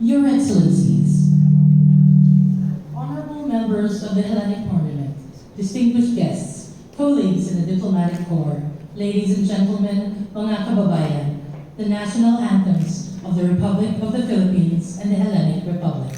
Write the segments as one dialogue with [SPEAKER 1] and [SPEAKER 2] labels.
[SPEAKER 1] Your Excellencies, honorable members of the Hellenic Parliament, distinguished guests, colleagues in the diplomatic corps, ladies and gentlemen, mga kababayan, the national anthems of the Republic of the Philippines and the Hellenic Republic.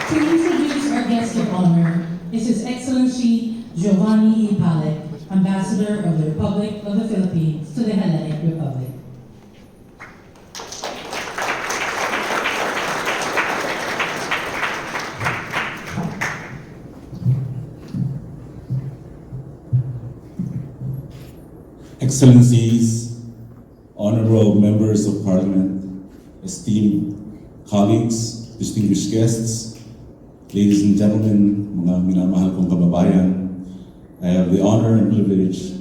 [SPEAKER 1] To introduce our guest of honor is His Excellency Giovanni E. Palek, Ambassador of the Republic of the Philippines to the Hellenic Republic.
[SPEAKER 2] Excellencies, honorable members of Parliament, esteemed colleagues, distinguished guests, ladies and gentlemen, mga minamahal kong kababayan, I have the honor and privilege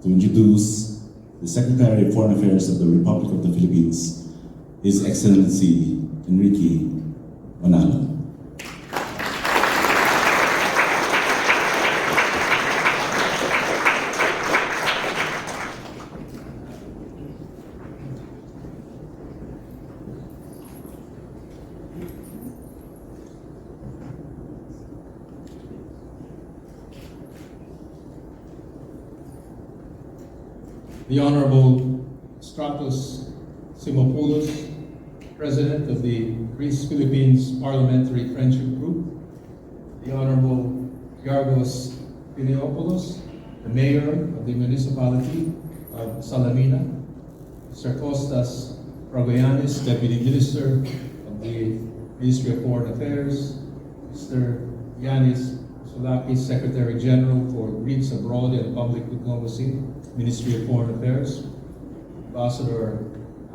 [SPEAKER 2] to introduce the Secretary of Foreign Affairs of the Republic of the Philippines, His Excellency Enrique Manalo.
[SPEAKER 3] The Honorable Stratos Simopoulos, President of the Greece-Philippines Parliamentary Friendship Group, the Honorable Yargos Piniopoulos, the Mayor of the Municipality of Salamina, Mr. Costas Ragoyanis, Deputy Minister of the Ministry of Foreign Affairs, Mr. Yanis Soulakis, Secretary General for Greeks Abroad and Public Diplomacy, Ministry of Foreign Affairs, Ambassador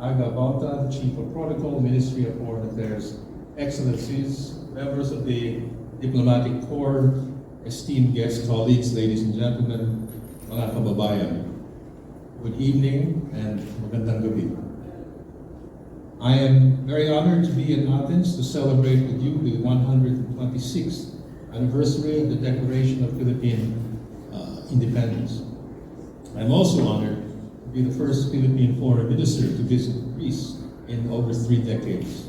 [SPEAKER 3] Aga Bauta, the Chief of Protocol, Ministry of Foreign Affairs, Excellencies, members of the Diplomatic Corps, esteemed guests, colleagues, ladies and gentlemen, mga kababayan. Good evening and magandang gabi. I am very honored to be in Athens to celebrate with you the 126th anniversary of the Declaration of Philippine Independence. I'm also honored to be the first Philippine foreign minister to visit Greece in over 3 decades.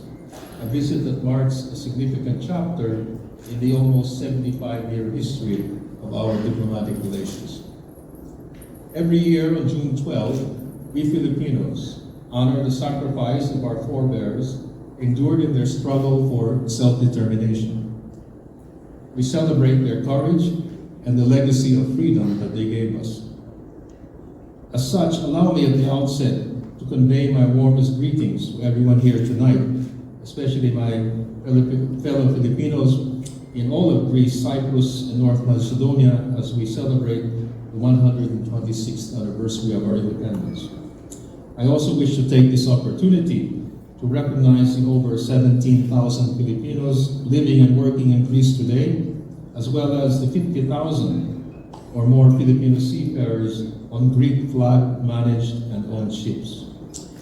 [SPEAKER 3] A visit that marks a significant chapter in the almost 75-year history of our diplomatic relations. Every year on June 12, we Filipinos honor the sacrifice of our forebears endured in their struggle for self-determination. We celebrate their courage and the legacy of freedom that they gave us. As such, allow me at the outset to convey my warmest greetings to everyone here tonight, especially my fellow Filipinos in all of of Greece, Cyprus, and North Macedonia as we celebrate the 126th anniversary of our independence. I also wish to take this opportunity to recognize the over 17,000 Filipinos living and working in Greece today, as well as the 50,000 or more Filipino seafarers on Greek flag managed and owned ships.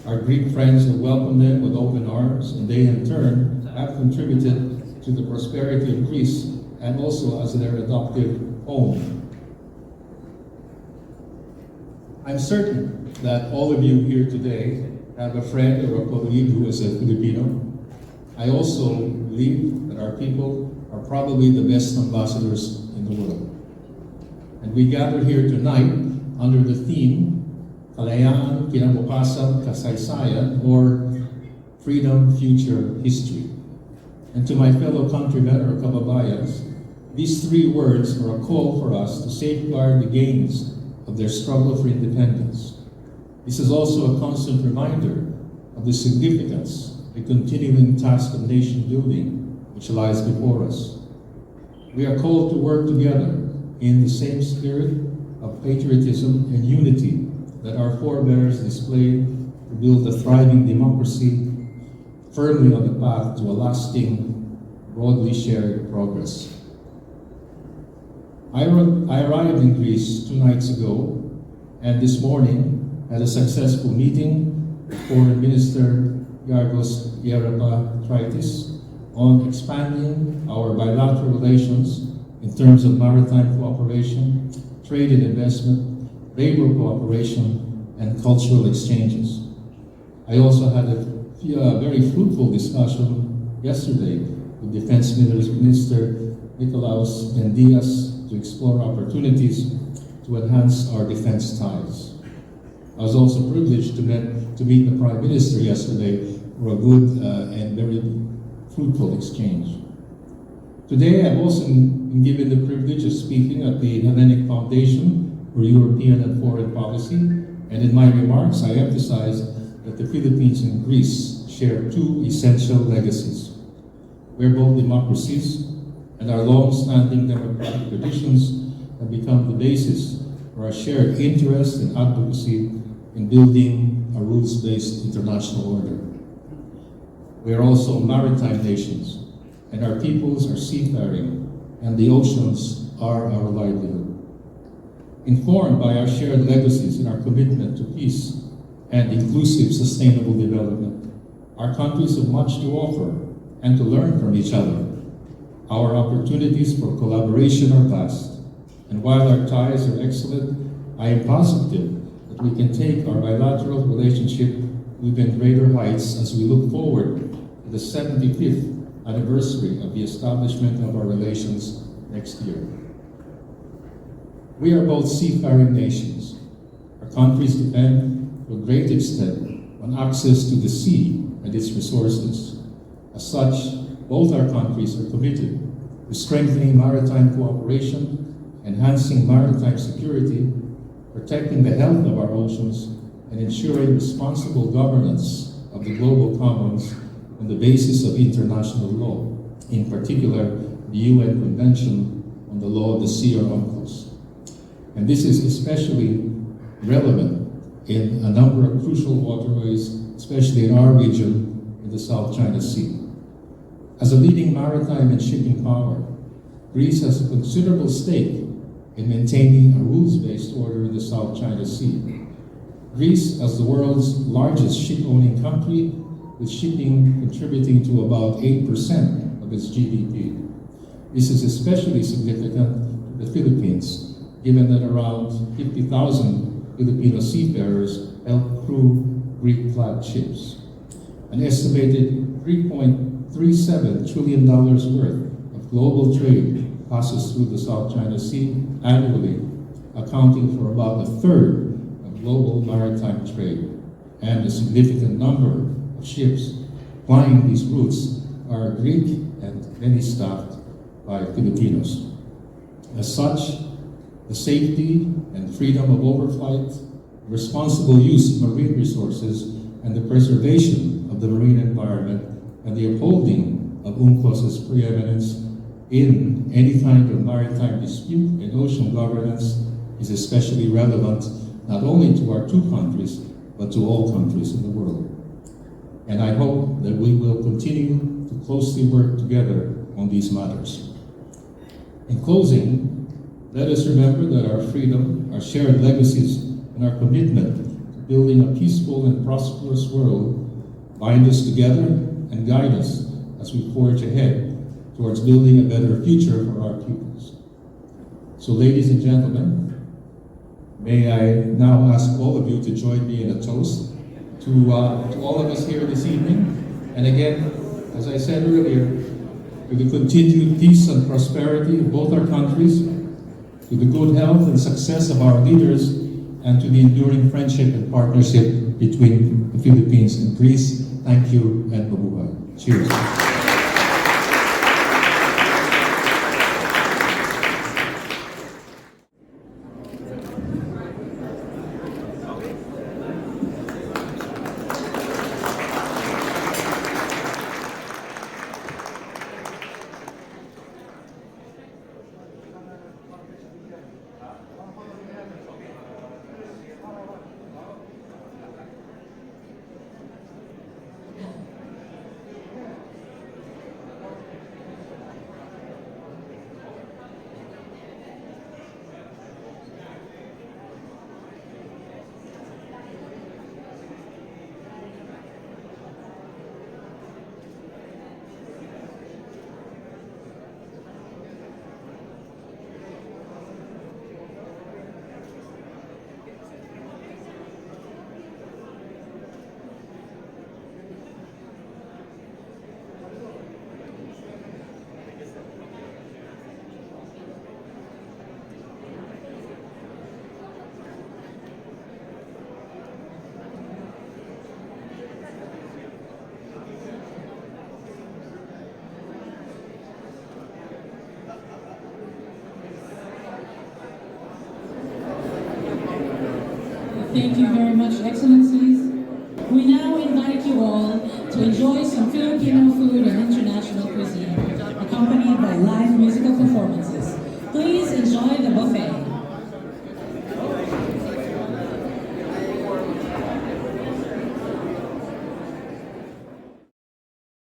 [SPEAKER 3] Our Greek friends have welcomed them with open arms, and they in turn have contributed to the prosperity of Greece and also as their adoptive home. I'm certain that all of you here today have a friend or a colleague who is a Filipino. I also believe that our people are probably the best ambassadors in the world. And we gather here tonight under the theme, Kalayaan, Kinabukasan, Kasaysayan, or Freedom, Future, History. And to my fellow countrymen or kababayans, these three words are a call for us to safeguard the gains of their struggle for independence. This is also a constant reminder of the significance, the continuing task of nation building which lies before us. We are called to work together in the same spirit of patriotism and unity that our forebears displayed to build a thriving democracy firmly on the path to a lasting, broadly shared progress. I arrived in Greece 2 nights ago, and this morning had a successful meeting with Foreign Minister Yargos Tritis on expanding our bilateral relations in terms of maritime cooperation, trade and investment, labor cooperation, and cultural exchanges. I also had a very fruitful discussion yesterday with Defense Minister Nicolaus Diaz to explore opportunities to enhance our defense ties. I was also privileged to meet the Prime Minister yesterday for a good and very fruitful exchange. Today, I've also been given the privilege of speaking at the Hellenic Foundation for European and Foreign Policy, and in my remarks, I emphasized that the Philippines and Greece share two essential legacies. We're both democracies, and our long-standing democratic traditions have become the basis for our shared interest and advocacy in building a rules-based international order. We are also maritime nations, and our peoples are seafaring, and the oceans are our livelihood. Informed by our shared legacies and our commitment to peace and inclusive sustainable development, our countries have much to offer and to learn from each other. Our opportunities for collaboration are vast, and while our ties are excellent, I am positive that we can take our bilateral relationship to even greater heights as we look forward to the 75th anniversary of the establishment of our relations next year. We are both seafaring nations. Our countries depend to a great extent on access to the sea and its resources. As such, both our countries are committed to strengthening maritime cooperation, enhancing maritime security, protecting the health of our oceans, and ensuring responsible governance of the global commons on the basis of international law, in particular the UN Convention on the Law of the Sea or UNCLOS. And this is especially relevant in a number of crucial waterways, especially in our region in the South China Sea. As a leading maritime and shipping power, Greece has a considerable stake in maintaining a rules-based order in the South China Sea. Greece, as the world's largest ship-owning country, with shipping contributing to about 8% of its GDP. This is especially significant to the Philippines, given that around 50,000 Filipino seafarers help crew Greek-flagged ships. An estimated $3.37 trillion worth of global trade passes through the South China Sea annually, accounting for about a third of global maritime trade. And a significant number of ships plying these routes are Greek and many staffed by Filipinos. As such, the safety and freedom of overflight, responsible use of marine resources, and the preservation of the marine environment, and the upholding of UNCLOS's preeminence in any kind of maritime dispute and ocean governance is especially relevant not only to our two countries, but to all countries in the world. And I hope that we will continue to closely work together on these matters. In closing, let us remember that our freedom, our shared legacies, and our commitment to building a peaceful and prosperous world bind us together and guide us as we forge ahead towards building a better future for our pupils. So, ladies and gentlemen, may I now ask all of you to join me in a toast to all of us here this evening. And again, as I said earlier, to the continued peace and prosperity of both our countries, to the good health and success of our leaders, and to the enduring friendship and partnership between the Philippines and Greece. Thank you and mabuhay. Cheers.
[SPEAKER 1] Thank you very much, Excellency.